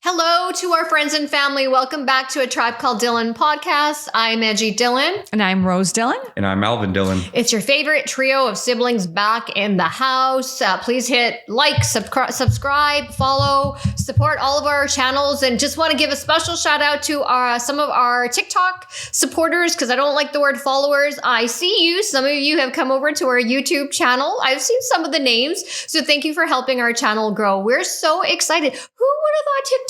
Hello to our friends and family. Welcome back to A Tribe Called Dhillon podcast. I'm Edgy Dhillon. And I'm Rose Dhillon. And I'm Alvin Dhillon. It's your favorite trio of siblings back in the house. Please hit like, subscribe, follow, support all of our channels. And just want to give a special shout out to some of our TikTok supporters, because I don't like the word followers. I see you. Some of you have come over to our YouTube channel. I've seen some of the names. So thank you for helping our channel grow. We're so excited. Who would have thought TikTok?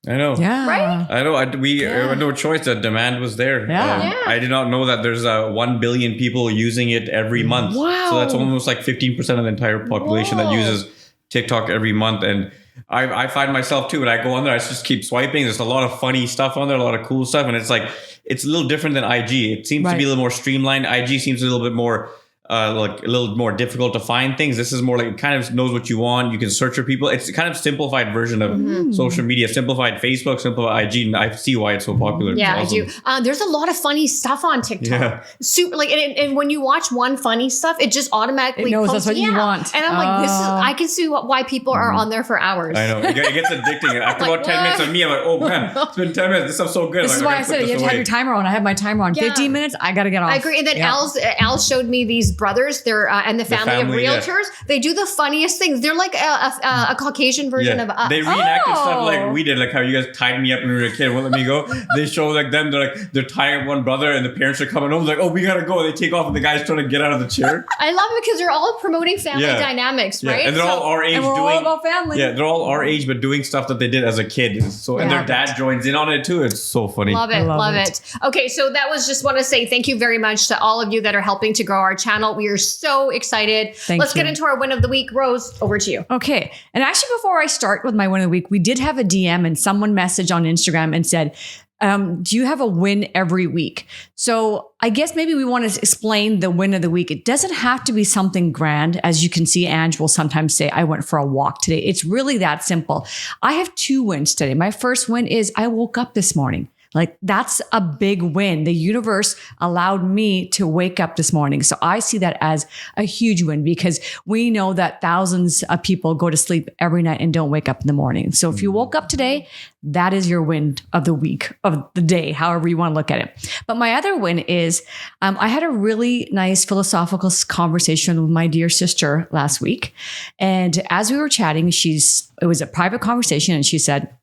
I know. Yeah. Right? I know. We had no choice. The demand was there. Yeah. I did not know that there's 1 billion people using it every month. Wow. So that's almost like 15% of the entire population that uses TikTok every month. And I find myself too, when I go on there, I just keep swiping. There's a lot of funny stuff on there, a lot of cool stuff. And it's like, it's a little different than IG. It seems to be a little more streamlined. IG seems a little bit more like a little more difficult to find things. This is more like, it kind of knows what you want. You can search for people. It's a kind of simplified version of social media, simplified Facebook, simplified IG. And I see why it's so popular. Yeah, awesome. I do. There's a lot of funny stuff on TikTok. Yeah. Super, like, and when you watch one funny stuff, it just automatically It knows posts, that's what you want. And I'm like, this is. I can see why people are on there for hours. I know. It gets addicting. After about 10 minutes of me, I'm like, oh man, it's been 10 minutes. This stuff's so good. This is why I said you have to have your timer on. I have my timer on. Yeah. 15 minutes, I got to get off. I agree. And then Al showed me these brothers. They're and the family of realtors. They do the funniest things. They're like a Caucasian version of us. They reenacted stuff like we did, like how you guys tied me up when we were a kid, won't let me go. They show like them, they're tying up one brother and the parents are coming home, like, oh, we gotta go. They take off and the guy's trying to get out of the chair. I love it because they're all promoting family dynamics, right? And they're all our age, and we're all about family. Yeah, they're all our age, but doing stuff that they did as a kid. So and their dad joins in on it too. It's so funny. Love it. Okay, so that was just want to say thank you very much to all of you that are helping to grow our channel. We are so excited. Let's get into our win of the week. Rose, over to you. Okay. And actually, before I start with my win of the week, we did have a DM and someone messaged on Instagram and said, do you have a win every week? So I guess maybe we want to explain the win of the week. It doesn't have to be something grand. As you can see, Ange will sometimes say, I went for a walk today. It's really that simple. I have 2 wins today. My first win is I woke up this morning. Like, that's a big win. The universe allowed me to wake up this morning. So I see that as a huge win, because we know that thousands of people go to sleep every night and don't wake up in the morning. So if you woke up today, that is your win of the week, of the day, however you want to look at it. But my other win is I had a really nice philosophical conversation with my dear sister last week. And as we were chatting, it was a private conversation, and she said,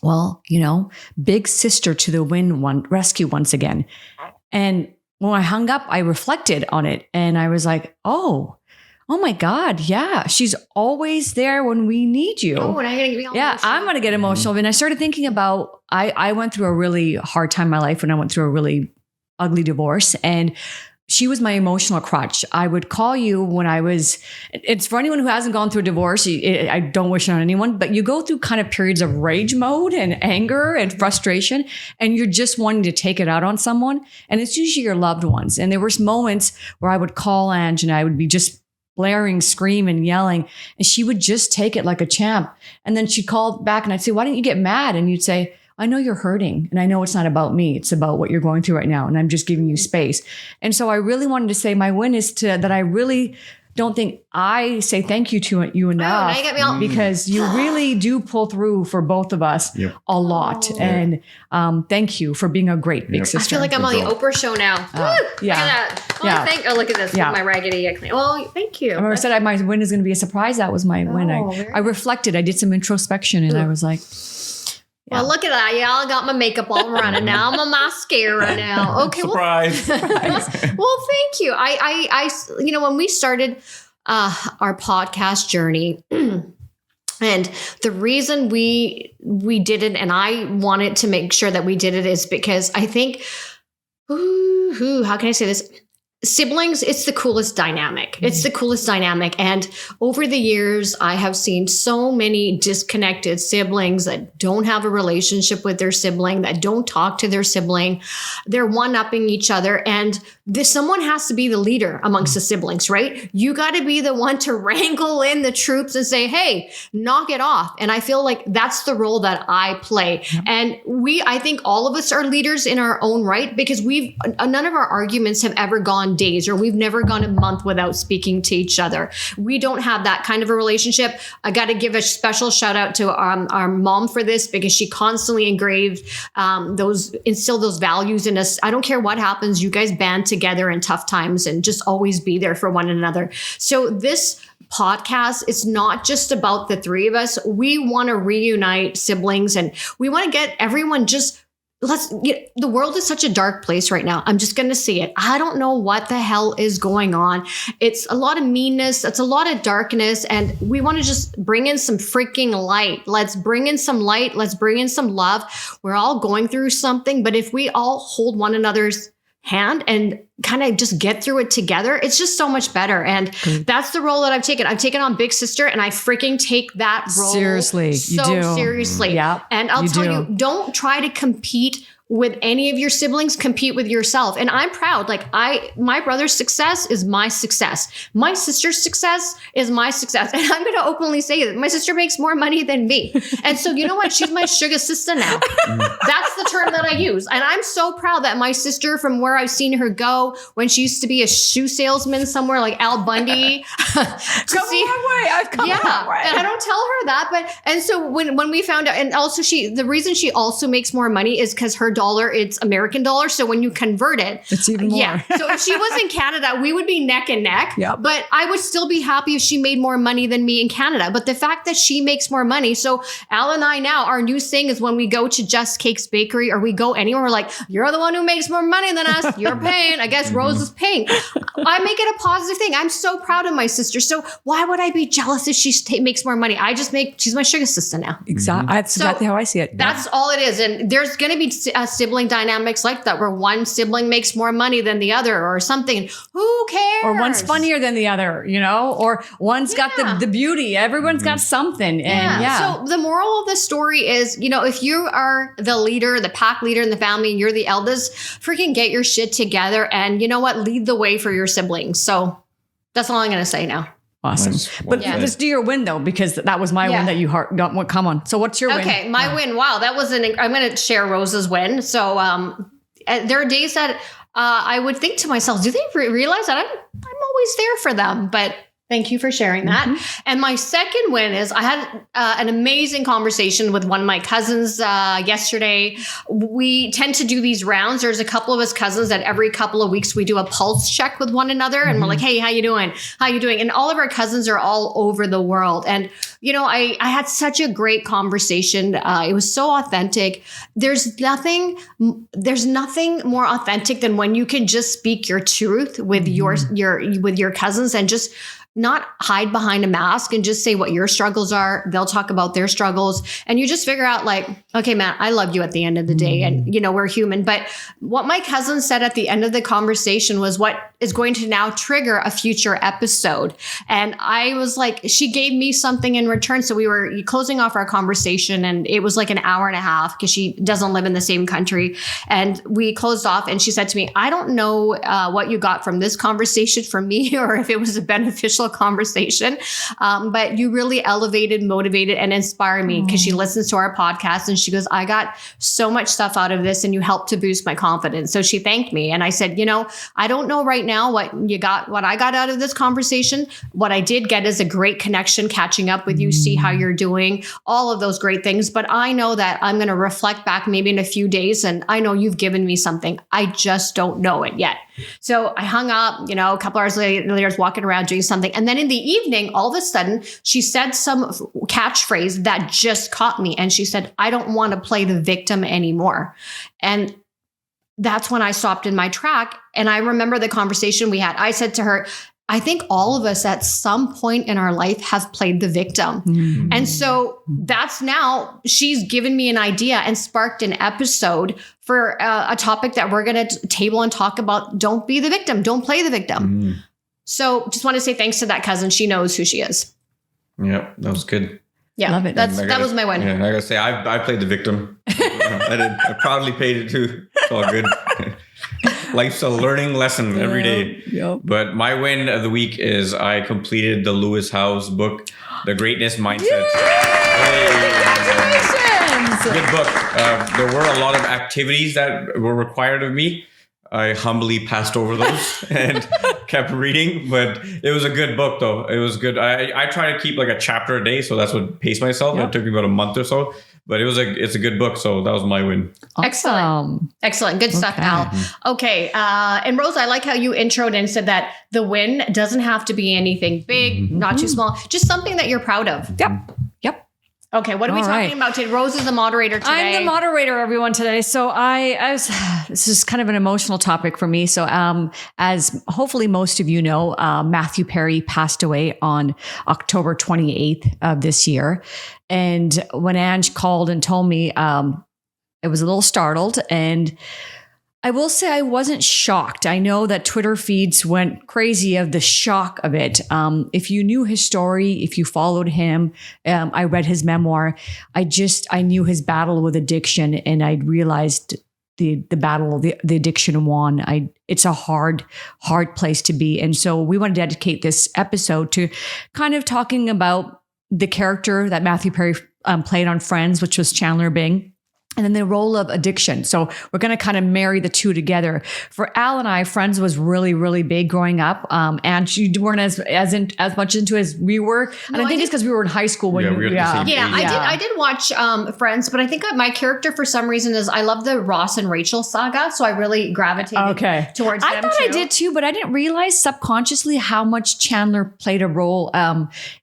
well, big sister to the rescue once again. And when I hung up, I reflected on it and I was like, oh my God. Yeah. She's always there when we need you. Oh, and I'm going to get all emotional. I'm going to get emotional. And I started thinking about, I went through a really hard time in my life when I went through a really ugly divorce, and she was my emotional crutch. I would call you when it's for anyone who hasn't gone through a divorce. I don't wish it on anyone, but you go through kind of periods of rage mode and anger and frustration, and you're just wanting to take it out on someone. And it's usually your loved ones. And there were moments where I would call Ange and I would be just blaring, screaming, yelling, and she would just take it like a champ. And then she'd call back and I'd say, why didn't you get mad? And you'd say, I know you're hurting, and I know it's not about me. It's about what you're going through right now. And I'm just giving you space. And so I really wanted to say my win is that I really don't think I say thank you to you enough, now you got me all because you really do pull through for both of us a lot. And thank you for being a great big sister. I feel like I'm on the Oprah show now. Look at that. Oh, look at this. My raggedy. Well, thank you. I said my win is going to be a surprise. That was my win. I reflected. I did some introspection, and I was like, well, look at that. Yeah, I got my makeup all running now. I'm a mascara now. Okay. Surprise. Well, thank you. I when we started our podcast journey, and the reason we did it, and I wanted to make sure that we did it, is because I think, how can I say this? Siblings, it's the coolest dynamic. It's the coolest dynamic. And over the years, I have seen so many disconnected siblings that don't have a relationship with their sibling, that don't talk to their sibling. They're one-upping each other. And someone has to be the leader amongst the siblings, right? You got to be the one to wrangle in the troops and say, hey, knock it off. And I feel like that's the role that I play. And I think all of us are leaders in our own right, because none of our arguments have ever gone days, or we've never gone a month without speaking to each other. We don't have that kind of a relationship. I got to give a special shout out to our mom for this, because she constantly instilled those values in us. I don't care what happens. You guys band together in tough times and just always be there for one another. So this podcast, it's not just about the three of us. We want to reunite siblings, and we want to get everyone the world is such a dark place right now. I'm just going to say it. I don't know what the hell is going on. It's a lot of meanness. It's a lot of darkness. And we want to just bring in some freaking light. Let's bring in some light. Let's bring in some love. We're all going through something, but if we all hold one another's hand and kind of just get through it together, it's just so much better. And that's the role that I've taken. I've taken on Big Sister, and I freaking take that role seriously. So you do. seriously. Yeah. And I'll tell you, don't try to compete with any of your siblings. Compete with yourself. And I'm proud. Like my brother's success is my success. My sister's success is my success. And I'm going to openly say that my sister makes more money than me. And so you know what? She's my sugar sister now. That's the term that I use. And I'm so proud that my sister, from where I've seen her go when she used to be a shoe salesman somewhere like Al Bundy. I've come a long way. And I don't tell her that. And so when we found out, and also the reason she also makes more money is because her dollar, it's American dollar. So when you convert it, it's even more. Yeah. So if she was in Canada, we would be neck and neck. Yep. But I would still be happy if she made more money than me in Canada. But the fact that she makes more money. So Al and I now, our new thing is when we go to Just Cakes Bakery or we go anywhere, we're like, you're the one who makes more money than us. You're paying. I guess Rose is paying. I make it a positive thing. I'm so proud of my sister. So why would I be jealous if she makes more money? She's my sugar sister now. Exactly. That's exactly how I see it. That's all it is. And there's going to be sibling dynamics like that, where one sibling makes more money than the other or something. Who cares? Or one's funnier than the other, or one's got the beauty. Everyone's got something. And So the moral of the story is, if you are the leader, the pack leader in the family, and you're the eldest, freaking get your shit together. And you know what? Lead the way for your siblings. So that's all I'm going to say now. Awesome. But let's do your win though, because that was my win that you got. Come on. So what's your win? Okay. My win. Wow. That was I'm going to share Rose's win. So there are days that I would think to myself, do they realize that I'm always there for them? But thank you for sharing that. Mm-hmm. And my second win is I had an amazing conversation with one of my cousins yesterday. We tend to do these rounds. There's a couple of us cousins that every couple of weeks we do a pulse check with one another. And we're like, hey, how you doing? How you doing? And all of our cousins are all over the world. And, I had such a great conversation. It was so authentic. There's nothing more authentic than when you can just speak your truth with your cousins and just not hide behind a mask and just say what your struggles are. They'll talk about their struggles and you just figure out like, okay, man, I love you at the end of the day. And we're human. But what my cousin said at the end of the conversation was what is going to now trigger a future episode. And I was like, she gave me something in return. So we were closing off our conversation and it was like an hour and a half because she doesn't live in the same country. And we closed off and she said to me, I don't know what you got from this conversation from me or if it was a beneficial conversation. But you really elevated, motivated, and inspired me because she listens to our podcast and she goes, I got so much stuff out of this and you helped to boost my confidence. So she thanked me. And I said, I don't know right now what I got out of this conversation. What I did get is a great connection, catching up with you, see how you're doing, all of those great things. But I know that I'm going to reflect back maybe in a few days. And I know you've given me something. I just don't know it yet. So I hung up, a couple hours later, I was walking around doing something. And then in the evening, all of a sudden, she said some catchphrase that just caught me. And she said, I don't want to play the victim anymore. And that's when I stopped in my track. And I remember the conversation we had. I said to her, I think all of us at some point in our life have played the victim. Mm-hmm. And so that's now she's given me an idea and sparked an episode for a topic that we're going to table and talk about. Don't be the victim. Don't play the victim. Mm-hmm. So just want to say thanks to that cousin. She knows who she is. Yeah, that was good. Yeah, love it. That was my one. Yeah, I gotta say, I played the victim. I proudly paid it too. It's all good. Life's a learning lesson every day. Yep. But my win of the week is I completed the Lewis Howes book, The Greatness Mindset. Congratulations! Good book. There were a lot of activities that were required of me. I humbly passed over those and kept reading, but it was a good book though. It was good. I try to keep like a chapter a day, so that's what paced myself. Yep. It took me about a month or so, but it's a good book, so that was my win. Excellent. Excellent. Good stuff, Okay. Al. Okay. And Rose, I like how you introed and said that the win doesn't have to be anything big, not too small, just something that you're proud of. Yep. Yep. Okay. What are we All talking right. about today? Rose is the moderator today. I'm the moderator, everyone, today. So this is kind of an emotional topic for me. So as hopefully most of you know, Matthew Perry passed away on October 28th of this year. And when Ange called and told me, I was a little startled, and I will say I wasn't shocked. I know that Twitter feeds went crazy of the shock of it. If you knew his story, if you followed him, I read his memoir. I knew his battle with addiction, and I realized the battle, the addiction won. It's a hard place to be. And so we want to dedicate this episode to kind of talking about the character that Matthew Perry played on Friends, which was Chandler Bing. And then the role of addiction. So we're going to kind of marry the two together. For Al and I, Friends was really, really big growing up. And you weren't as much into as we were. And No, I think I it's because we were in high school when Yeah, we were at the same Yeah, age. I did watch Friends, but I think my character for some reason is I love the Ross and Rachel saga, so I really gravitated towards them. I thought I did too, but I didn't realize subconsciously how much Chandler played a role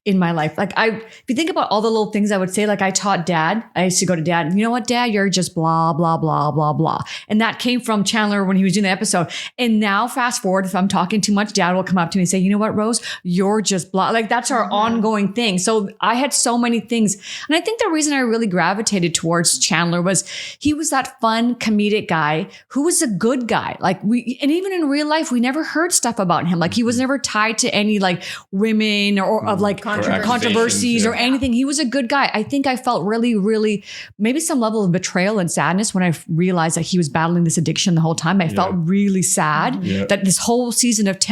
in my life. Like if you think about all the little things I would say, like I taught Dad. I used to go to Dad, you know what, Dad, you're just blah, blah, blah, blah, blah. And that came from Chandler when he was doing the episode. And now fast forward, if I'm talking too much, Dad will come up to me and say, you know what, Rose, you're just blah. Like that's our ongoing thing. So I had so many things. And I think the reason I really gravitated towards Chandler was he was that fun comedic guy who was a good guy. Like and even in real life, we never heard stuff about him. Like he was never tied to any like women or of like controversies or anything. He was a good guy. I think I felt really, really maybe some level of betrayal and sadness when I realized that he was battling this addiction the whole time. I felt really sad that this whole season of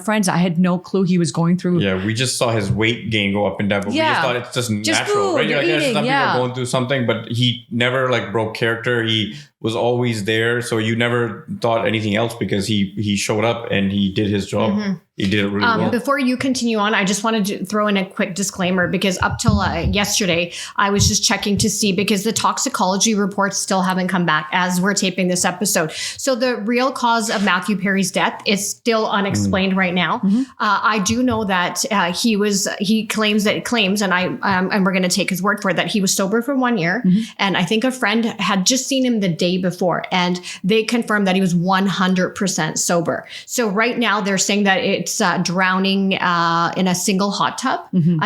Friends, I had no clue he was going through. Yeah, we just saw his weight gain go up and down, but we just thought it's just natural, food, right? Like, eating, some people are going through something, but he never like broke character. He was always there, so you never thought anything else because he showed up and he did his job. He did it really well. Before you continue on, I just wanted to throw in a quick disclaimer because up till yesterday, I was just checking to see because the toxicology reports still haven't come back as we're taping this episode. So the real cause of Matthew Perry's death is still unexplained right now. I do know that he claims, and we're going to take his word for it, that he was sober for 1 year. And I think a friend had just seen him the day before and they confirmed that he was 100% sober. So right now they're saying that it's drowning in a single hot tub.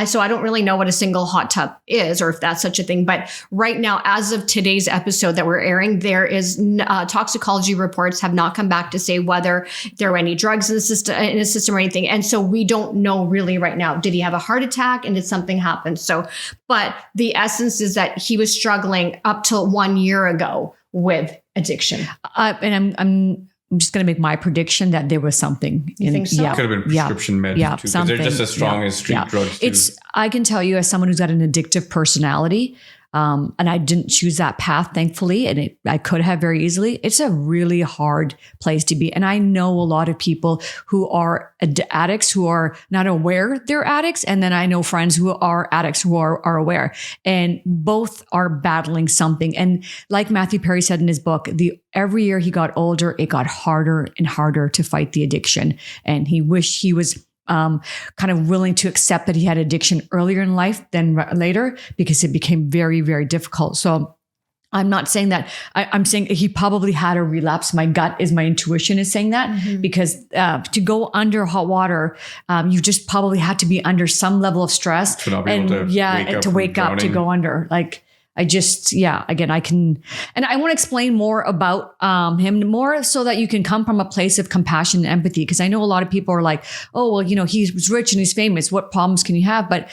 So I don't really know what a single hot tub is or if that's such a thing. But right now, as of today's episode that we're airing, there is toxicology reports have not come back to say whether there were any drugs in the system or anything. And so we don't know really right now. Did he have a heart attack and did something happen? So, but the essence is that he was struggling up till 1 year ago with addiction. And I'm just going to make my prediction that there was something. You think so? Could have been prescription meds too, because they're just as strong as street drugs too. I can tell you as someone who's got an addictive personality, and I didn't choose that path, thankfully, and I could have very easily. It's a really hard place to be. And I know a lot of people who are addicts who are not aware they're addicts. And then I know friends who are addicts who are aware. And both are battling something. And like Matthew Perry said in his book, every year he got older, it got harder and harder to fight the addiction. And he wished he was kind of willing to accept that he had addiction earlier in life than later because it became very, very difficult. So I'm not saying that. I'm saying he probably had a relapse. My intuition is saying that because to go under hot water, you just probably had to be under some level of stress to not be able to to wake up to go under. Like again, I can, and I want to explain more about him more so that you can come from a place of compassion and empathy. Because I know a lot of people are like, oh, well, he's rich and he's famous. What problems can you have? But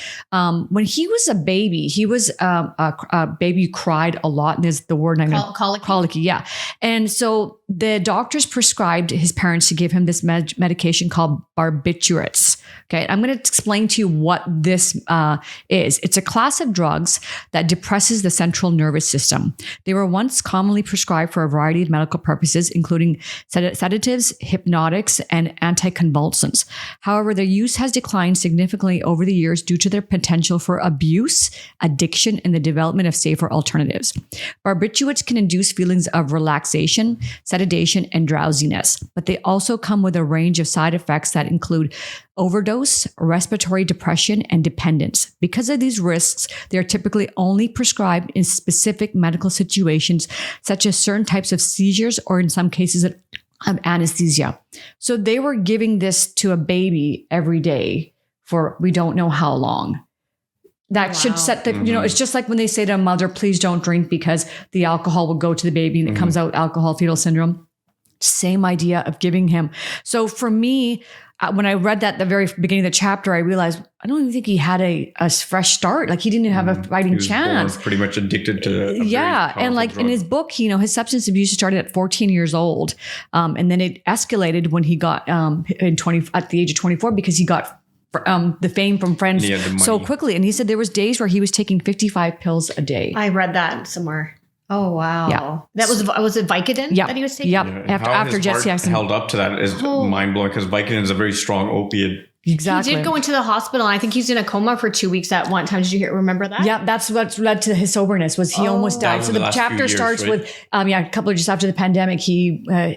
when he was a baby, he was a baby who cried a lot. And there's the word colicky. Yeah. And so the doctors prescribed his parents to give him this medication called barbiturates. Okay. I'm going to explain to you what this is. It's a class of drugs that depresses the central nervous system. They were once commonly prescribed for a variety of medical purposes, including sedatives, hypnotics, and anticonvulsants. However, their use has declined significantly over the years due to their potential for abuse, addiction, and the development of safer alternatives. Barbiturates can induce feelings of relaxation, sedation, and drowsiness, but they also come with a range of side effects that include overdose, respiratory depression, and dependence. Because of these risks, they are typically only prescribed in specific medical situations, such as certain types of seizures or in some cases of anesthesia. So they were giving this to a baby every day for we don't know how long. That should set the, it's just like when they say to a mother, please don't drink because the alcohol will go to the baby and it comes out alcohol fetal syndrome. Same idea of giving him. So for me, when I read that at the very beginning of the chapter, I realized I don't even think he had a fresh start. Like he didn't even have a fighting chance. Pretty much addicted to and like drug. In his book, his substance abuse started at 14 years old, and then it escalated when he got at the age of 24 because he got the fame from friends so quickly. And he said there was days where he was taking 55 pills a day. I read that somewhere. Oh, wow. Yeah. That was it Vicodin that he was taking? Yep. After Jesse Jackson held up to that is mind blowing because Vicodin is a very strong opiate. Exactly. He did go into the hospital and I think he's in a coma for 2 weeks at one time. Did you remember that? Yeah, that's what led to his soberness was he almost died. So the chapter starts with, a couple of just after the pandemic,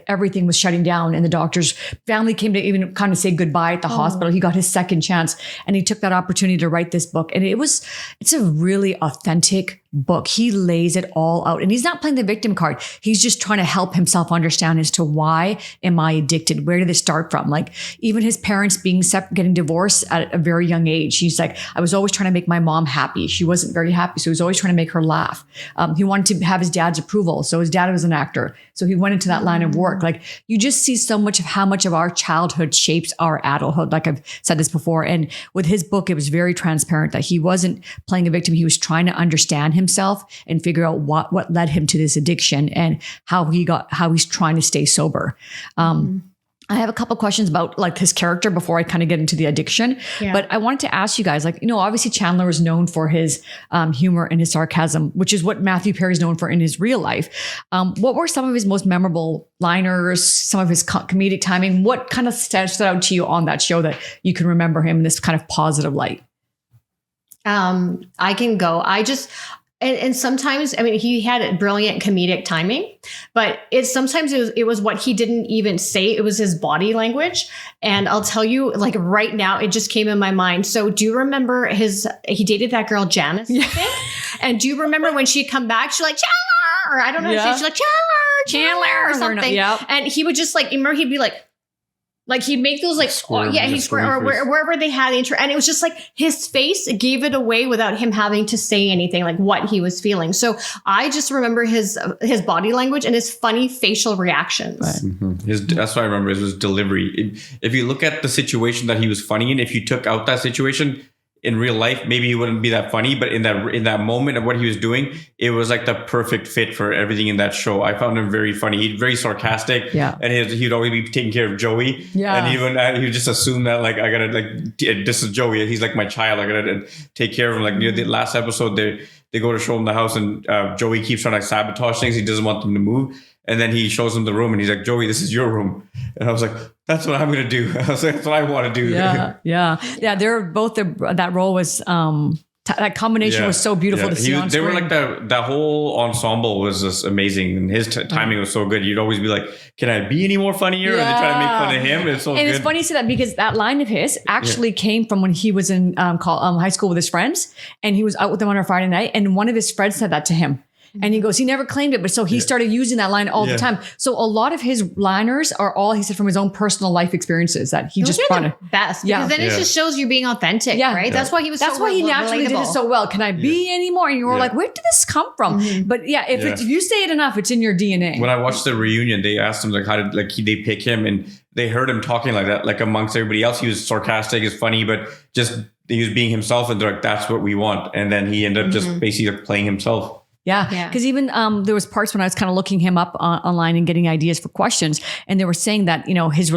everything was shutting down and the doctor's family came to even kind of say goodbye at the hospital. He got his second chance and he took that opportunity to write this book. And it's a really authentic book. He lays it all out and he's not playing the victim card. He's just trying to help himself understand as to why am I addicted? Where did this start from? Like even his parents getting divorced at a very young age. He's like, I was always trying to make my mom happy. She wasn't very happy. So he was always trying to make her laugh. He wanted to have his dad's approval. So his dad was an actor. So he went into that line of work. Like you just see so much of how much of our childhood shapes our adulthood. Like I've said this before. And with his book, it was very transparent that he wasn't playing a victim. He was trying to understand himself and figure out what led him to this addiction and how he's trying to stay sober. I have a couple questions about like his character before I kind of get into the addiction. Yeah. But I wanted to ask you guys, obviously Chandler is known for his humor and his sarcasm, which is what Matthew Perry is known for in his real life. What were some of his most memorable liners, some of his comedic timing? What kind of stood out to you on that show that you can remember him in this kind of positive light? I can go. And sometimes, he had brilliant comedic timing, but sometimes it was what he didn't even say. It was his body language. And I'll tell you, like right now, it just came in my mind. So do you remember he dated that girl, Janice, I think? And do you remember when she'd come back, she's like, Chandler, or I don't know, she's like, Chandler, or something. Yep. And he would just remember he'd be like he'd make those he'd square or wherever they had the intro. And it was just like his face gave it away without him having to say anything, like what he was feeling. So I just remember his body language and his funny facial reactions. Right. Mm-hmm. That's what I remember is his delivery. If you look at the situation that he was funny in, if you took out that situation, in real life, maybe he wouldn't be that funny, but in that moment of what he was doing, it was like the perfect fit for everything in that show. I found him very funny. He's very sarcastic, and he'd always be taking care of Joey. Yeah, and he would just assume that like I gotta this is Joey. He's like my child. I gotta take care of him. Like near the last episode, they go to show him the house, and Joey keeps trying to sabotage things. He doesn't want them to move. And then he shows him the room and he's like, Joey, this is your room. And I was like, that's what I'm going to do. I was like, that's what I want to do. Yeah. They're both, that role was, that combination was so beautiful to see on screen. They were like that whole ensemble was just amazing. And his timing was so good. You'd always be like, can I be any more funnier? And they try to make fun of him. It's so good. And it's funny to say that because that line of his actually came from when he was in high school with his friends and he was out with them on a Friday night. And one of his friends said that to him. And he goes, he never claimed it, but so he started using that line all the time. So a lot of his liners are all, he said, from his own personal life experiences that he just brought. The best, because then it just shows you being authentic, right? That's why he was. That's so why he naturally did it so well. Can I be anymore? And you were like, where did this come from? But if you say it enough, it's in your DNA. When I watched the reunion, they asked him like, how did they pick him, and they heard him talking like that, like amongst everybody else. He was sarcastic, is funny, but just he was being himself, and they're like, that's what we want. And then he ended up just basically playing himself. Yeah. Because even there was parts when I was kind of looking him up online and getting ideas for questions. And they were saying that, his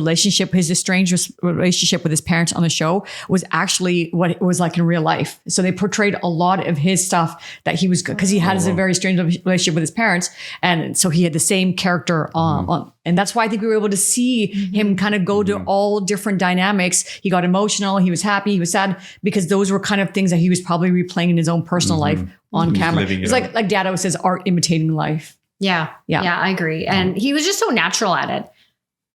estranged relationship with his parents on the show was actually what it was like in real life. So they portrayed a lot of his stuff that he was, because he had a very strange relationship with his parents. And so he had the same character on. And that's why I think we were able to see him kind of go to all different dynamics. He got emotional. He was happy. He was sad, because those were kind of things that he was probably replaying in his own personal life on camera. It's like Dad always says, art imitating life. Yeah, I agree. And he was just so natural at it.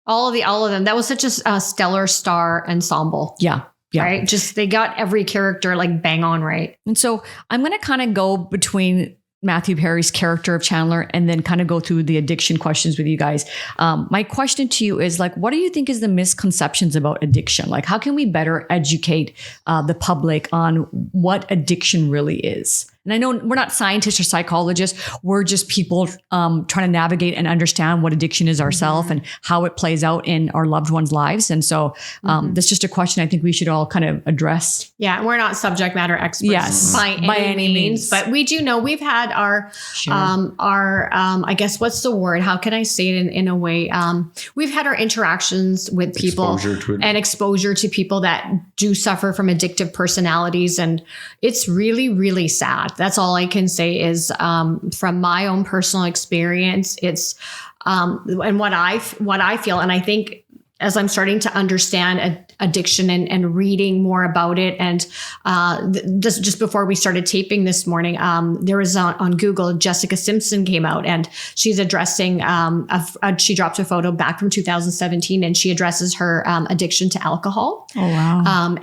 All of them. That was such a stellar star ensemble. Yeah. Right. Just, they got every character like bang on right. And so I'm going to kind of go between Matthew Perry's character of Chandler and then kind of go through the addiction questions with you guys. My question to you is, like, what do you think is the misconceptions about addiction? Like, how can we better educate the public on what addiction really is? And I know we're not scientists or psychologists. We're just people trying to navigate and understand what addiction is ourselves and how it plays out in our loved ones' lives. And so that's just a question I think we should all kind of address. Yeah, we're not subject matter experts by any means, but we do know we've had our I guess, what's the word? How can I say it in a way? We've had our interactions with people and exposure to people that do suffer from addictive personalities, and it's really, really sad. That's all I can say is from my own personal experience. It's and what I feel, and I think as I'm starting to understand addiction and reading more about it, and just before we started taping this morning, there was on Google, Jessica Simpson came out, and she's addressing. She dropped a photo back from 2017, and she addresses her addiction to alcohol. Oh wow!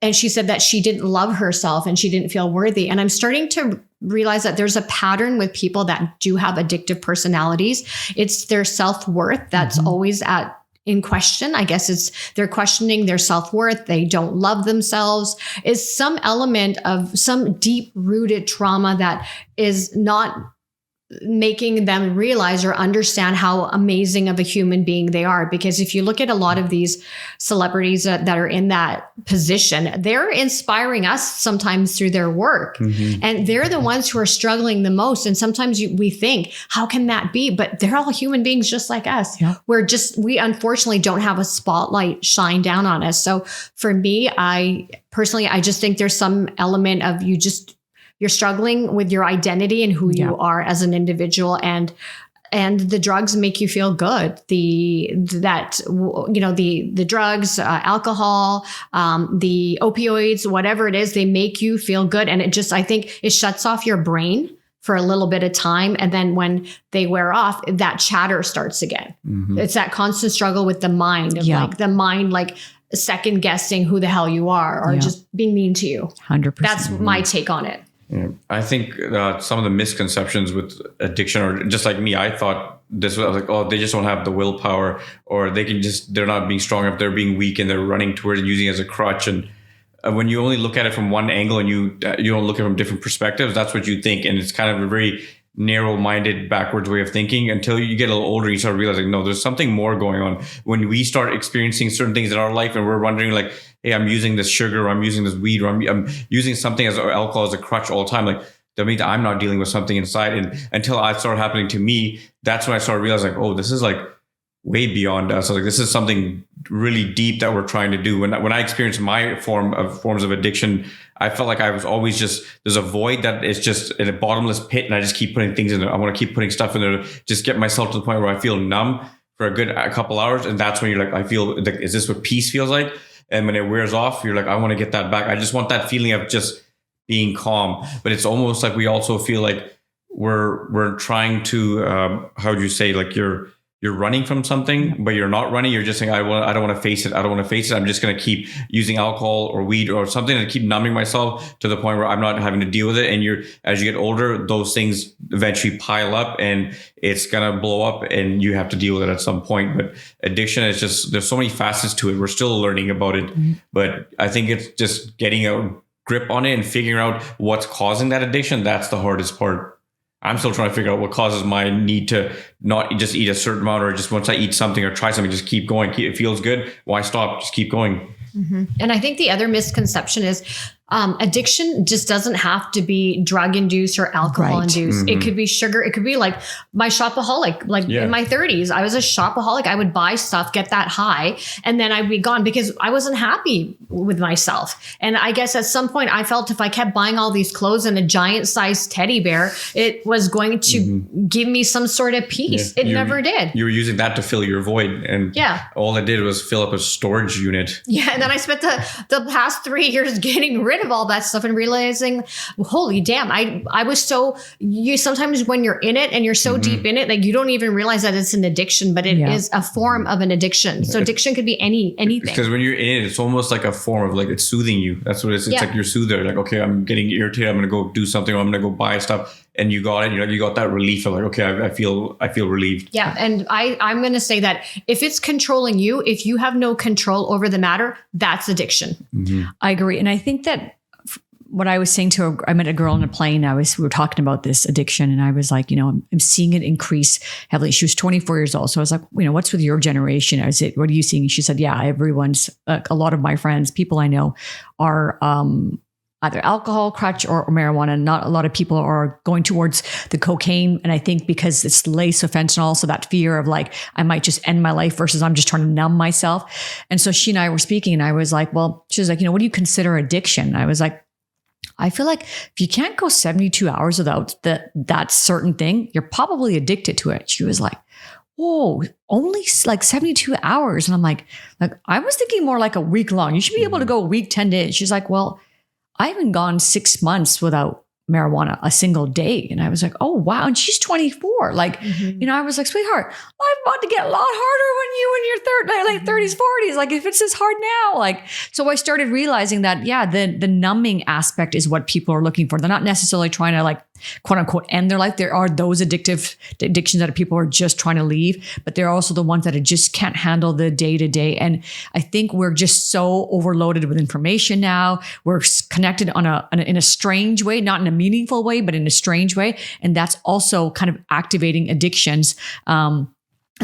And she said that she didn't love herself and she didn't feel worthy. And I'm starting to realize that there's a pattern with people that do have addictive personalities. It's their self-worth that's always in question. I guess they're questioning their self-worth. They don't love themselves. Is some element of some deep-rooted trauma that is not making them realize or understand how amazing of a human being they are. Because if you look at a lot of these celebrities that are in that position, they're inspiring us sometimes through their work. And they're the ones who are struggling the most. And sometimes we think, how can that be? But they're all human beings just like us. We unfortunately don't have a spotlight shine down on us. So for me, I just think there's some element of you're struggling with your identity and who you are as an individual, and the drugs make you feel good. The drugs, alcohol, the opioids, whatever it is, they make you feel good. And I think it shuts off your brain for a little bit of time. And then when they wear off, that chatter starts again. It's that constant struggle with the mind of second guessing who the hell you are, or just being mean to you. 100%. That's my take on it. Yeah. I think some of the misconceptions with addiction, or just like me, I thought this was like, oh, they just don't have the willpower, or they're not being strong enough, they're being weak and they're running towards using it as a crutch. And when you only look at it from one angle and you don't look at it from different perspectives, that's what you think. And it's kind of a very narrow-minded, backwards way of thinking until you get a little older. You start realizing, no, there's something more going on. When we start experiencing certain things in our life and we're wondering like, hey, I'm using this sugar, or I'm using this weed, or I'm using something as alcohol as a crutch all the time. Like, that means I'm not dealing with something inside. And until it started happening to me, that's when I started realizing, oh, this is like way beyond us. So like, this is something really deep that we're trying to do. When I experienced my forms of addiction, I felt like I was always there's a void that is just in a bottomless pit, and I just keep putting things in there. I want to keep putting stuff in there to just get myself to the point where I feel numb for a couple hours. And that's when you're like, I feel like, is this what peace feels like? And when it wears off, you're like, I want to get that back. I just want that feeling of just being calm. But it's almost like we also feel like we're trying to, how would you say, like you're you're running from something, but you're not running. You're just saying, I don't want to face it. I don't want to face it. I'm just going to keep using alcohol or weed or something to keep numbing myself to the point where I'm not having to deal with it. And as you get older, those things eventually pile up and it's going to blow up and you have to deal with it at some point. But addiction is just, there's so many facets to it. We're still learning about it, but I think it's just getting a grip on it and figuring out what's causing that addiction. That's the hardest part. I'm still trying to figure out what causes my need to not just eat a certain amount, or just once I eat something or try something, just keep going. It feels good. Why stop? Just keep going. And I think the other misconception is addiction just doesn't have to be drug induced or alcohol induced. It could be sugar. It could be like my shopaholic, in my 30s, I was a shopaholic. I would buy stuff, get that high, and then I'd be gone because I wasn't happy with myself. And I guess at some point I felt if I kept buying all these clothes and a giant sized teddy bear, it was going to give me some sort of peace. It never did. You were using that to fill your void. And all it did was fill up a storage unit. Yeah. And then I spent the past 3 years getting rid of all that stuff and realizing, holy damn, I was sometimes when you're in it and you're so deep in it, like you don't even realize that it's an addiction, but it is a form of an addiction. So addiction could be anything. Because when you're in it, it's almost like a form of like, it's soothing you. That's what it is. It's like you're soother. Like, okay, I'm getting irritated. I'm going to go do something, or I'm going to go buy stuff. And you got it. You got that relief of like, okay, I feel relieved. Yeah. And I'm going to say that if it's controlling you, if you have no control over the matter, that's addiction. I agree. And I think that what I was saying I met a girl on a plane. We were talking about this addiction, and I was like, I'm seeing it increase heavily. She was 24 years old. So I was like, what's with your generation? I said, what are you seeing? She said, yeah, everyone's, a lot of my friends, people I know are, either alcohol, crutch, or marijuana. Not a lot of people are going towards the cocaine. And I think because it's laced with fentanyl, so that fear of like, I might just end my life versus I'm just trying to numb myself. And so she and I were speaking, and I was like, well, she was like, what do you consider addiction? And I was like, I feel like if you can't go 72 hours without that certain thing, you're probably addicted to it. She was like, whoa, only like 72 hours. And I'm like, I was thinking more like a week long. You should be able to go a week, 10 days. She's like, well, I haven't gone 6 months without marijuana a single day. And I was like, oh, wow. And she's 24. Like, I was like, sweetheart, life's about to get a lot harder when you in your late 30s, 40s. Like if it's this hard now, like, so I started realizing that, the numbing aspect is what people are looking for. They're not necessarily trying to like, quote unquote, end their life. There are those addictions that people are just trying to leave, but they're also the ones that just can't handle the day to day. And I think we're just so overloaded with information now. We're connected in a strange way, not in a meaningful way, but in a strange way. And that's also kind of activating addictions. And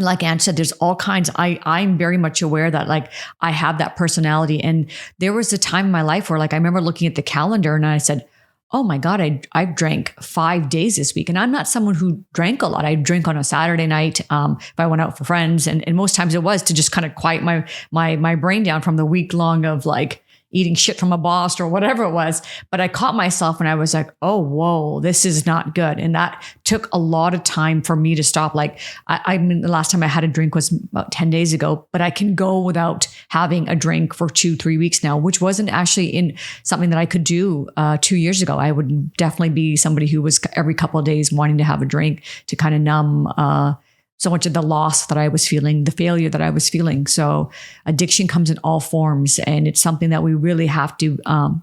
like Anne said, there's all kinds. I'm very much aware that like I have that personality. And there was a time in my life where like I remember looking at the calendar and I said, oh my God, I drank 5 days this week. And I'm not someone who drank a lot. I drink on a Saturday night if I went out for friends. And most times it was to just kind of quiet my brain down from the week long of like eating shit from a boss or whatever it was. But I caught myself and I was like, oh, whoa, this is not good. And that took a lot of time for me to stop. Like I mean, the last time I had a drink was about 10 days ago, but I can go without having a drink for 2-3 weeks now, which wasn't actually in something that I could do 2 years ago. I would definitely be somebody who was every couple of days wanting to have a drink to kind of numb so much of the loss that I was feeling, the failure that I was feeling. So addiction comes in all forms, and it's something that we really have to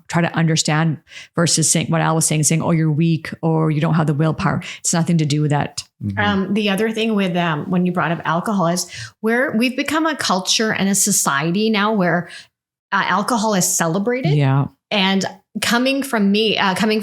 try to understand versus saying what Al was saying, oh, you're weak or you don't have the willpower. It's nothing to do with that. The other thing with when you brought up alcohol is we've become a culture and a society now where alcohol is celebrated. Yeah. And coming from me, coming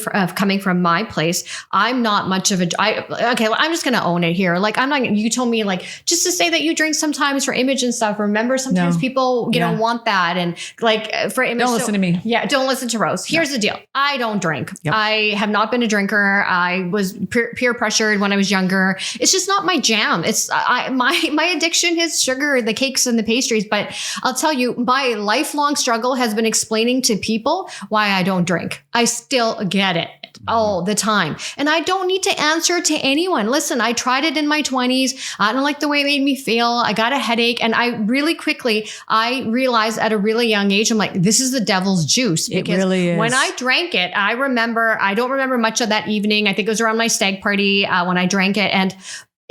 from my place, I'm not much of I'm just going to own it here. Like, I'm not, you told me like, just to say that you drink sometimes for image and stuff. Remember, sometimes people, want that. And like for image. Don't listen to me. Yeah. Don't listen to Rose. Here's the deal. I don't drink. Yep. I have not been a drinker. I was peer pressured when I was younger. It's just not my jam. It's my addiction is sugar, the cakes and the pastries. But I'll tell you, my lifelong struggle has been explaining to people why I don't drink. I still get it all the time. And I don't need to answer to anyone. Listen, I tried it in my 20s. I don't like the way it made me feel. I got a headache. And I really quickly, I realized at a really young age, I'm like, this is the devil's juice. Because it really is. When I drank it, I don't remember much of that evening. I think it was around my stag party when I drank it. And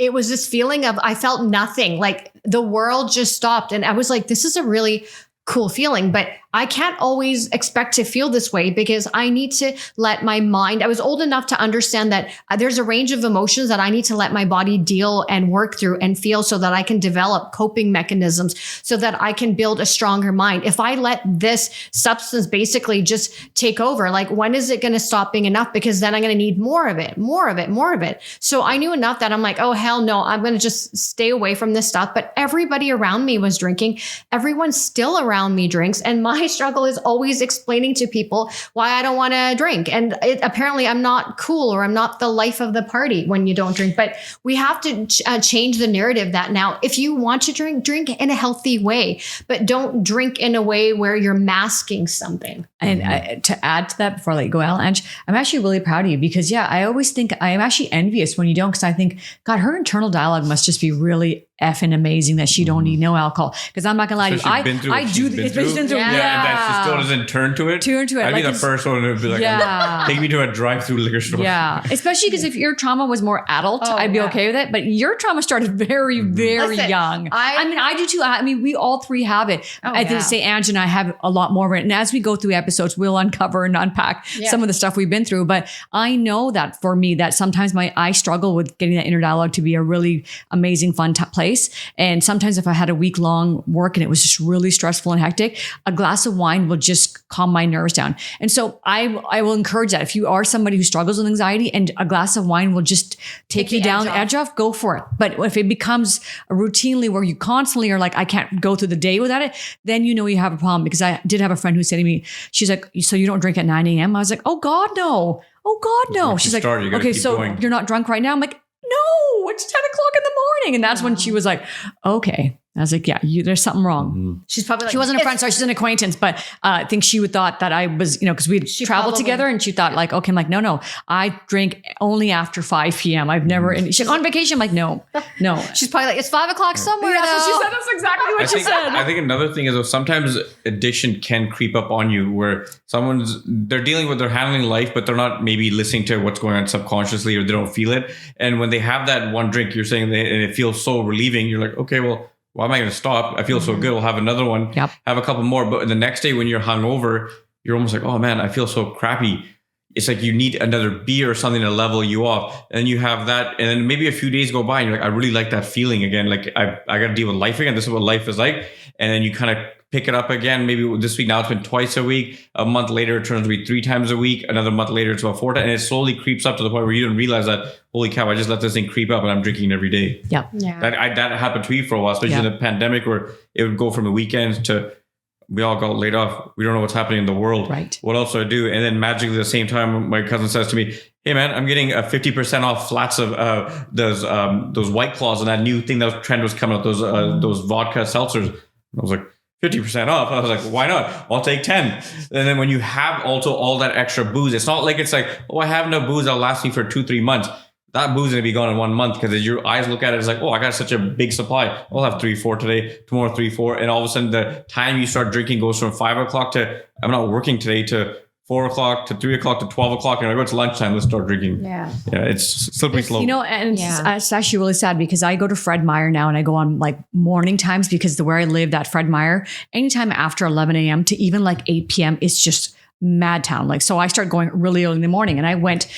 it was this feeling of, I felt nothing, like the world just stopped. And I was like, this is a really cool feeling, but I can't always expect to feel this way because I need to let my mind, I was old enough to understand that there's a range of emotions that I need to let my body deal and work through and feel so that I can develop coping mechanisms so that I can build a stronger mind. If I let this substance basically just take over, like when is it going to stop being enough? Because then I'm going to need more of it, more of it, more of it. So I knew enough that I'm like, oh, hell no, I'm going to just stay away from this stuff. But everybody around me was drinking. Everyone still around me drinks. And my struggle is always explaining to people why I don't want to drink. And apparently I'm not cool or I'm not the life of the party when you don't drink. But we have to change the narrative that now, if you want to drink, drink in a healthy way, but don't drink in a way where you're masking something. And to add to that, before I let you go, Ange, I'm actually really proud of you because, I always think I'm actually envious when you don't, because I think, God, her internal dialogue must just be really effing amazing that she don't need no alcohol. Because I'm not gonna lie to you, I do. It's been through, and that she still doesn't turn to it. I'd be the first one to be like, take me to a drive-through liquor store. Yeah, especially because if your trauma was more adult, I'd be okay with it. But your trauma started very, very young. I mean, I do too. I mean, we all three have it. I think say Ange and I have a lot more of it. And as we go through episodes, we'll uncover and unpack some of the stuff we've been through. But I know that for me, that sometimes I struggle with getting that inner dialogue to be a really amazing, fun place. And sometimes if I had a week long work and it was just really stressful and hectic, a glass of wine will just calm my nerves down. And so I will encourage that. If you are somebody who struggles with anxiety and a glass of wine will just take you down the edge off, go for it. But if it becomes a routinely where you constantly are like, I can't go through the day without it, then you know you have a problem. Because I did have a friend who said to me, she's like, so you don't drink at 9 a.m.? I was like, oh God, no. Oh God, no. She's like, okay, so you're not drunk right now? I'm like, no, it's 10 o'clock in the morning. And that's when she was like, okay. I was like, yeah, there's something wrong. Mm-hmm. She's probably like, she wasn't a friend, sorry, she's an acquaintance, but I think she would thought that I was, because we traveled together and she thought like, okay, I'm like, no, I drink only after 5 p.m. I've never, and she's like, on vacation. I'm like, no. She's probably like, it's 5 o'clock somewhere. Yeah, that's what she said. That's exactly what she said. I think another thing is that sometimes addiction can creep up on you where they're dealing with, they're handling life, but they're not maybe listening to what's going on subconsciously or they don't feel it. And when they have that one drink, you're saying, and it feels so relieving, you're like, okay, well, why am I going to stop? I feel so good. We'll have another one, have a couple more. But the next day when you're hungover, you're almost like, oh man, I feel so crappy. It's like you need another beer or something to level you off. And you have that. And then maybe a few days go by and you're like, I really like that feeling again. Like I got to deal with life again. This is what life is like. And then you kind of pick it up again. Maybe this week now it's been twice a week. A month later, it turns to be 3 times a week. Another month later, it's about 4 times. And it slowly creeps up to the point where you didn't realize that, holy cow, I just let this thing creep up and I'm drinking every day. Yeah. That happened to me for a while, especially in the pandemic where it would go from the weekends to we all got laid off. We don't know what's happening in the world. Right. What else do I do? And then magically at the same time, my cousin says to me, hey man, I'm getting a 50% off flats of those White Claws and that new thing that trend was coming out, those vodka seltzers. And I was like, 50% off. I was like, why not? I'll take 10. And then when you have also all that extra booze, it's not like it's like, oh, I have no booze that'll last me for 2-3 months. That booze is going to be gone in 1 month because your eyes look at it, it's like, oh, I got such a big supply. I'll have 3-4 today, tomorrow 3-4. And all of a sudden the time you start drinking goes from 5 o'clock to, I'm not working today, to 4 o'clock to 3 o'clock to 12 o'clock. And I go, it's lunchtime. Let's start drinking. Yeah. It's slippery slope. And it's actually really sad because I go to Fred Meyer now and I go on like morning times because where I live, that Fred Meyer, anytime after 11 a.m. to even like 8 p.m. it's just mad town. Like, so I start going really early in the morning and I went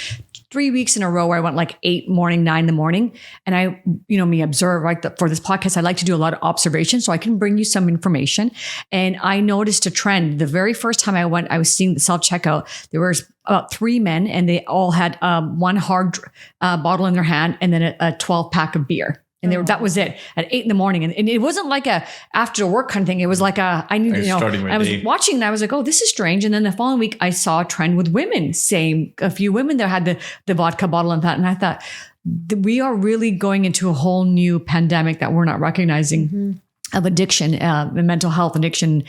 3 weeks in a row where I went like 8 morning, 9 in the morning. And I, me observe, like for this podcast, I like to do a lot of observation so I can bring you some information. And I noticed a trend. The very first time I went, I was seeing the self-checkout. There was about 3 men and they all had one hard bottle in their hand and then a 12 pack of beer. And that was it at 8 in the morning. And it wasn't like a after work kind of thing. It was like I was watching and I was like, oh, this is strange. And then the following week I saw a trend with women, a few women that had the vodka bottle and that. And I thought we are really going into a whole new pandemic that we're not recognizing of addiction, mental health addiction,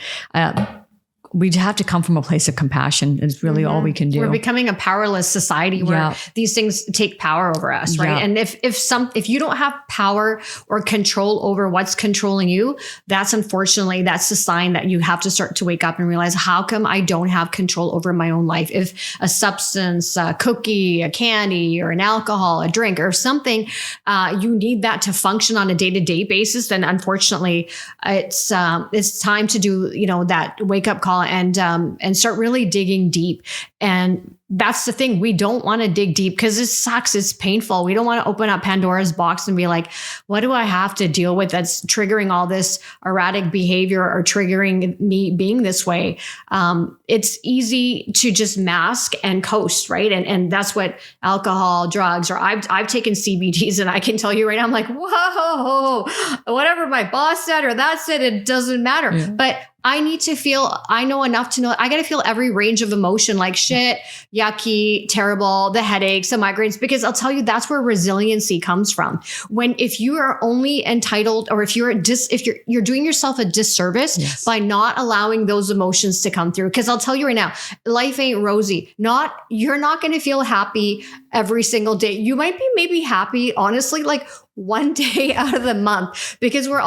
we have to come from a place of compassion. It's really all we can do. We're becoming a powerless society where these things take power over us, right? And if you don't have power or control over what's controlling you, that's the sign that you have to start to wake up and realize, how come I don't have control over my own life? If a substance, a cookie, a candy, or an alcohol, a drink, or something, you need that to function on a day-to-day basis, then unfortunately, it's time to do, that wake up call and start really digging deep. And that's the thing. We don't want to dig deep because it sucks. It's painful. We don't want to open up Pandora's box and be like, what do I have to deal with that's triggering all this erratic behavior or triggering me being this way? It's easy to just mask and coast, right? And that's what alcohol, drugs, or I've taken CBDs, and I can tell you right now, I'm like, whoa, whatever my boss said or that said, it doesn't matter. Yeah. But I know enough to know I got to feel every range of emotion, like shit, yucky, terrible, the headaches, the migraines, because I'll tell you, that's where resiliency comes from. If you are only entitled, or if you're doing yourself a disservice by not allowing those emotions to come through. Because I'll tell you right now, life ain't rosy. You're not going to feel happy every single day. You might be maybe happy, honestly, like one day out of the month, because we're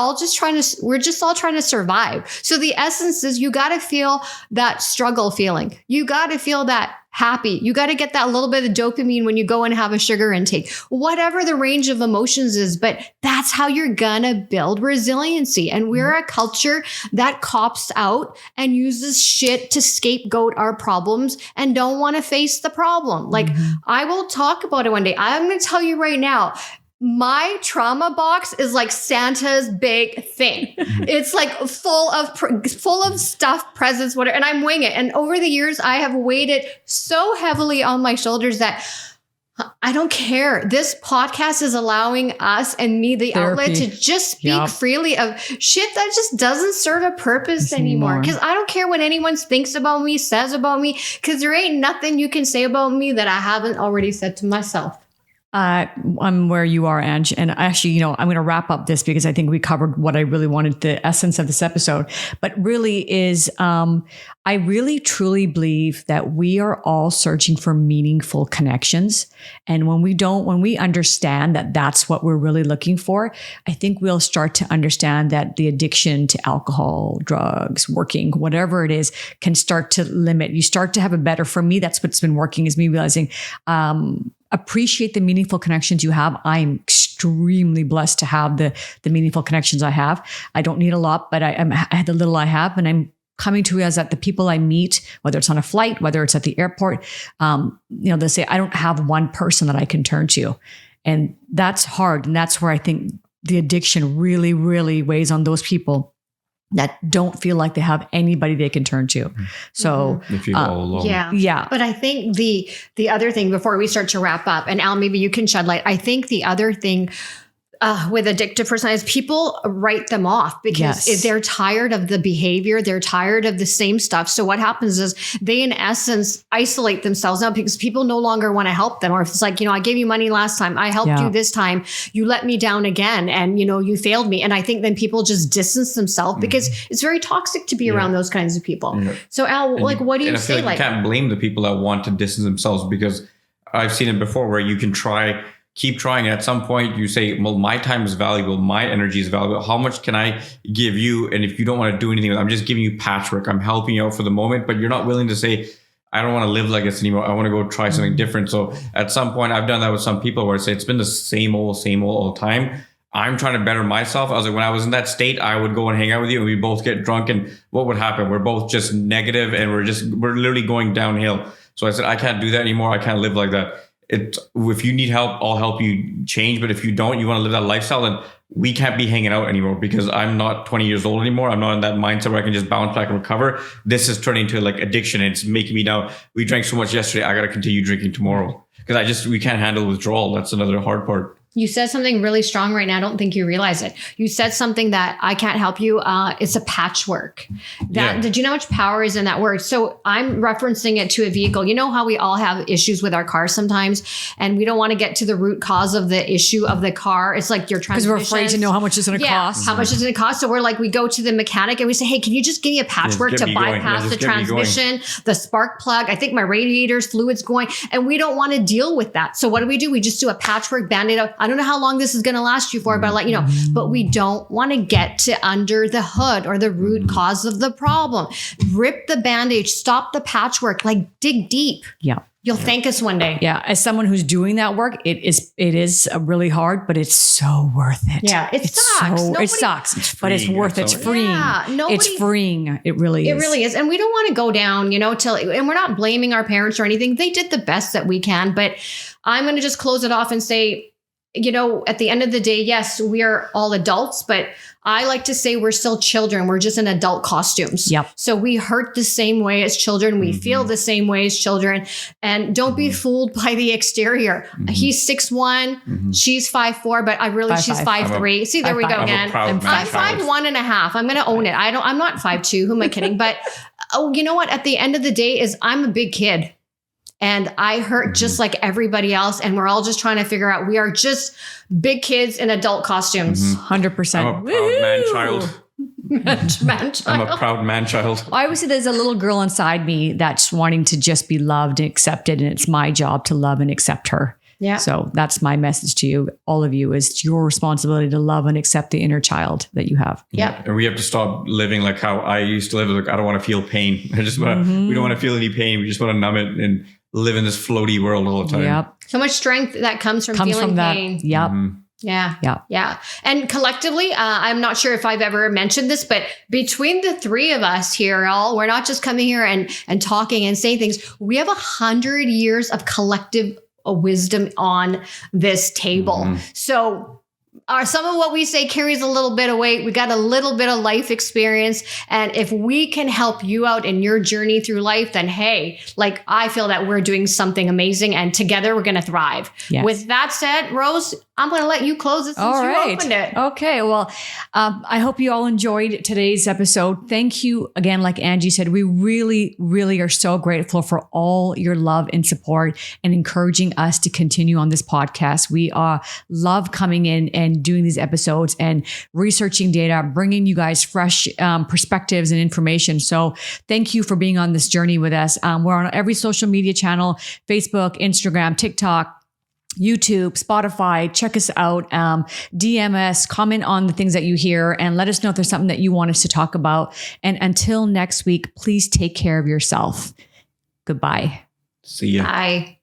just all trying to survive. So the essence is, you got to feel that struggle feeling. You got to feel that happy. You got to get that little bit of dopamine when you go and have a sugar intake, whatever the range of emotions is. But that's how you're gonna build resiliency. And we're a culture that cops out and uses shit to scapegoat our problems and don't want to face the problem. Like, I will talk about it one day. I'm going to tell you right now, my trauma box is like Santa's big thing. It's like full of stuff, presents, whatever, and I'm winging it. And over the years, I have weighed it so heavily on my shoulders that I don't care. This podcast is allowing us and me the outlet to just speak freely of shit that just doesn't serve a purpose anymore. Because I don't care what anyone thinks about me, says about me, because there ain't nothing you can say about me that I haven't already said to myself. I'm where you are, Ange. And actually, I'm going to wrap up this because I think we covered what I really wanted, the essence of this episode. But really is, I really truly believe that we are all searching for meaningful connections. And when we understand that that's what we're really looking for, I think we'll start to understand that the addiction to alcohol, drugs, working, whatever it is, can start to limit. You start to have for me, that's what's been working, is me realizing, appreciate the meaningful connections you have. I'm extremely blessed to have the meaningful connections I have. I don't need a lot, but I had the little I have, and I'm coming to realize that the people I meet, whether it's on a flight, whether it's at the airport, they say, I don't have one person that I can turn to. And that's hard. And that's where I think the addiction really, really weighs on those people that don't feel like they have anybody they can turn to. So if you're all alone. Yeah. But I think the other thing, before we start to wrap up, and Al, maybe you can shed light. I think the other thing with addictive personalities, people write them off because if they're tired of the behavior, they're tired of the same stuff. So what happens is they, in essence, isolate themselves now because people no longer want to help them. Or if it's like, I gave you money last time, I helped you this time, you let me down again, and you failed me. And I think then people just distance themselves because it's very toxic to be around those kinds of people. Yeah. So Al, what do you say? You can't blame the people that want to distance themselves, because I've seen it before where you can keep trying. At some point you say, well, my time is valuable. My energy is valuable. How much can I give you? And if you don't want to do anything, I'm just giving you patchwork. I'm helping you out for the moment, but you're not willing to say, I don't want to live like this anymore. I want to go try something different. So at some point, I've done that with some people where I say, it's been the same old all the time. I'm trying to better myself. I was like, when I was in that state, I would go and hang out with you and we both get drunk. And what would happen? We're both just negative and we're literally going downhill. So I said, I can't do that anymore. I can't live like that. If you need help, I'll help you change. But if you don't, you want to live that lifestyle, then we can't be hanging out anymore, because I'm not 20 years old anymore. I'm not in that mindset where I can just bounce back and recover. This is turning into like addiction. It's making me now, we drank so much yesterday, I got to continue drinking tomorrow because we can't handle withdrawal. That's another hard part. You said something really strong right now. I don't think you realize it. You said something that I can't help you. It's a patchwork. Did you know how much power is in that word? So I'm referencing it to a vehicle. You know how we all have issues with our cars sometimes, and we don't want to get to the root cause of the issue of the car. It's like your transmission. Because we're afraid to know how much it's going to cost. How much it's going to cost. So we're like, we go to the mechanic and we say, hey, can you just give me a patchwork to bypass the transmission, the spark plug? I think my radiator's fluid's going, and we don't want to deal with that. So what do? We just do a patchwork Band-Aid. I don't know how long this is going to last you for, but I'll let you know. But we don't want to get to under the hood or the root cause of the problem. Rip the Band-Aid, stop the patchwork, like dig deep. Yeah. You'll thank us one day. Yeah. As someone who's doing that work, it is really hard, but it's so worth it. Yeah. It sucks. It sucks, but it's worth it. It's freeing. Yeah, it's freeing. It really is. It really is. And we don't want to go down, and we're not blaming our parents or anything. They did the best that we can, but I'm going to just close it off and say, at the end of the day, yes, we are all adults, but I like to say we're still children. We're just in adult costumes. Yep. So we hurt the same way as children. We feel the same way as children. And don't be fooled by the exterior. He's 6'1", she's 5'4", but she's 5'3". See, there we go again. I'm 5'1.5". I'm going to own it. I'm not 5'2". Who am I kidding? But you know what? At the end of the day is I'm a big kid. And I hurt just like everybody else. And we're all just trying to figure out, we are just big kids in adult costumes. 100%. I'm a proud man-child. Man-child. I'm a proud man-child. I always say there's a little girl inside me that's wanting to just be loved and accepted. And it's my job to love and accept her. Yeah. So that's my message to you, all of you, is your responsibility to love and accept the inner child that you have. Yeah. And we have to stop living like how I used to live. Like, I don't want to feel pain. We don't want to feel any pain. We just want to numb it and live in this floaty world all the time. Yep. So much strength that comes from feeling pain. Yep. Yeah. And collectively, I'm not sure if I've ever mentioned this, but between the three of us here, we're not just coming here and talking and saying things. We have 100 years of collective wisdom on this table. So some of what we say carries a little bit of weight. We got a little bit of life experience. And if we can help you out in your journey through life, then hey, like I feel that we're doing something amazing, and together we're going to thrive. Yes. With that said, Rose, I'm going to let you close it since you opened it. Okay. Well, I hope you all enjoyed today's episode. Thank you again. Like Angie said, we really, really are so grateful for all your love and support and encouraging us to continue on this podcast. We love coming in and doing these episodes and researching data, bringing you guys fresh perspectives and information. So thank you for being on this journey with us. We're on every social media channel: Facebook, Instagram, TikTok, YouTube, Spotify. Check us out. DM us, comment on the things that you hear, and let us know if there's something that you want us to talk about. And until next week, please take care of yourself. Goodbye. See ya. Bye.